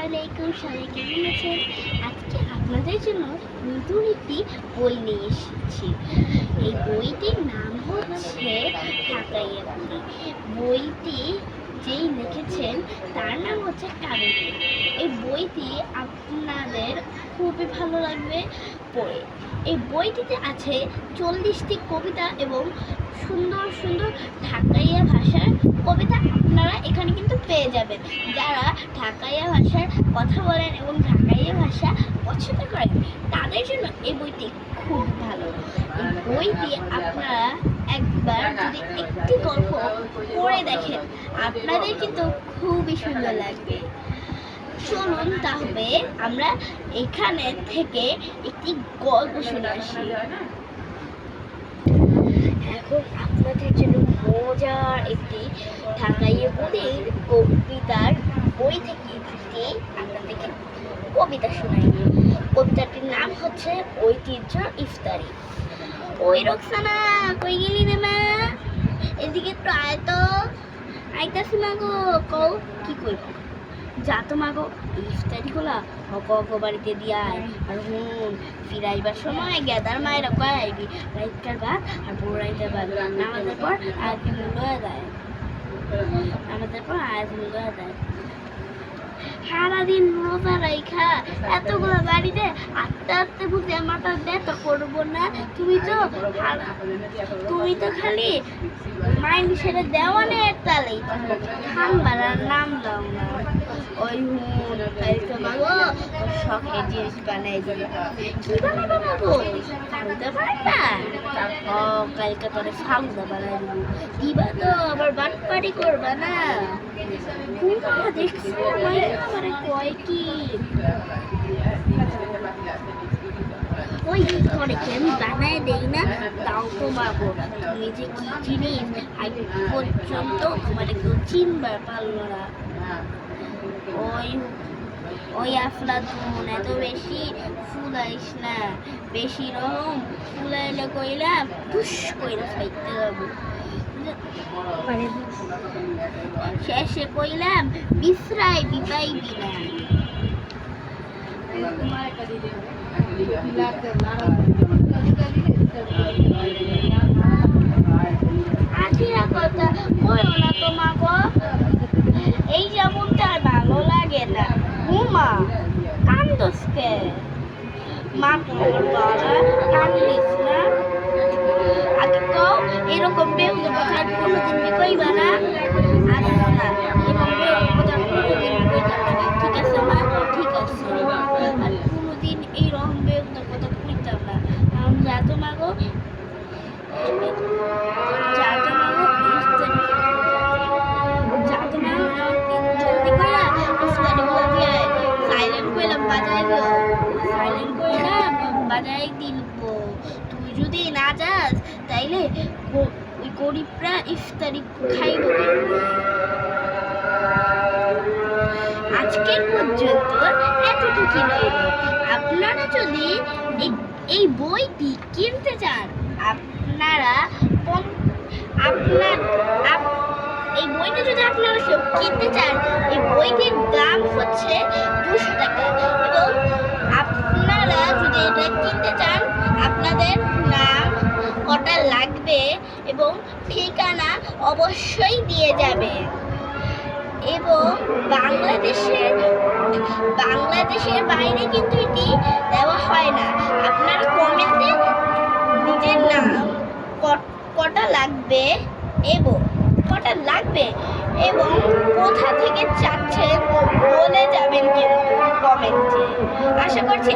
আলাইকুম, সবাই কেমন আছেন? আজকে আপনাদের জন্য নতুন একটি বই নিয়ে এসেছি। এই বইটির নাম হচ্ছে ঢাকাইয়া বুড়ি। বইটি যেই লিখেছেন তার নাম হচ্ছে কাবেরী। এই বইটি আপনাদের খুবই ভালো লাগবে পড়ে। এই বইটিতে আছে 40টি কবিতা এবং সুন্দর সুন্দর ঢাকাইয়া ভাষার কবিতা আপনারা এখানে কিন্তু পেয়ে যাবেন। যারা ঢাকাইয়া ভাষার কথা বলেন এবং ঢাকাইয়া ভাষা পছন্দ করেন তাদের জন্য এই বইটি খুব ভালো। এই বইটি আপনারা একবার যদি একটি গল্প পড়ে দেখেন আপনাদের কিন্তু খুবই সুন্দর লাগবে। চলুন তাহলে আমরা এখানে থেকে একটি গল্প শুনে আসি। এখন আপনাদের জন্য মজার একটি ঢাকাইয়া বুড়ির কবিতার বই থেকে একটি আপনাদেরকে কবিতা শোনাই। কবিতাটির নাম হচ্ছে ঐতিহ্য ইফতারি। ওই রোকসানা, কই গেলি রে মা? এদিকে একটু আয় তো। আইতাছি না গো। কও কি কইব? যা তো মাগো, ইফতারি গুলা হক বাড়িতে দিয়ায়। আর হুন ফিরাইবার সময় গেদার মায়ের কয় আইবি রাইতকার ভাত আর বড় রাইতের ভাত নামাজের পর আয়াতি মূল্য দেয়। নামাজের পর আয়াত মূল্য দেয়। সারাদিন রোজা রাইখা এতগুলো বাড়িতে আস্তে আস্তে বুঝে মাথা ব্যথা করবো না। তুমি তো খালি মাইন্ড সেটা দেওয়ানের তালেই খান বাড়ার নাম দাও না। ওই হুন কালকে বাবু শখের জিনিস বানাই দিল। কি বানাবো? ফালুদা বানাইবা? ও কালকে তোরে ফালুদা বানাই দিব। দিবা তো আবার বাটপাড়ি করবা না। দেখছি আমার কয় কি ওই ঘরেকে আমি বানাই দেই না, তাও তো পাবো। তুমি যে কি জিনিস আজ পর্যন্ত তোমার কেউ চিনবার পারলো না। ওই আফলাতুন এত বেশি ফুলাইস না। বেশি রকম ফুলাইলে কইলাম টুস কইরা খাইতে যাবো। শেষে কইলাম বিশ্রাই বিপাইবি না। আঠিরা কথা কইও না তোমাকে। এই যেমনটা আর ভালো লাগে না। হুমা কান্দসকে মা তোমার বাবা কান্দিস না। আগে কও এরকম বেউদ কথা কোনোদিন কইবা না। আচ্ছা এরকম বেউদ কথা কোনোদিন কইবা না। ঠিক আছে মা, ঠিক আছে। আর কোনোদিন এইরকম বেউদ কথা কইতাম না। যা তো মাগো, যা তো মাগো জলদি করে ইফতারি গুলো দিয়ে সাইলেন্ট কইলাম বাজাই গো। সাইলেন্ট কইলাম বাজাই দিব। তুই যদি না যাস তাইলে ওই গরিবরা ইফতারি খাইব। আজকের পর্যন্ত এতটুকু রইল। আপনারা যদি এই বইটি কিনতে চান এই বইটি যদি আপনারা কেউ কিনতে চান এই বইটির দাম হচ্ছে 200 টাকা। এবং আপনারা যদি এটা কিনতে চান আপনাদের নাম কটা লাগবে এবং ঠিকানা অবশ্যই দিয়ে যাবে। এবং বাংলাদেশের বাইরে কিন্তু এটি দেওয়া হয় না। আপনার কমেন্টে নিজের নাম কটা লাগবে এবং কোথা থেকে চাচ্ছেন বলে যাবেন কিন্তু কমেন্টে। আশা করছি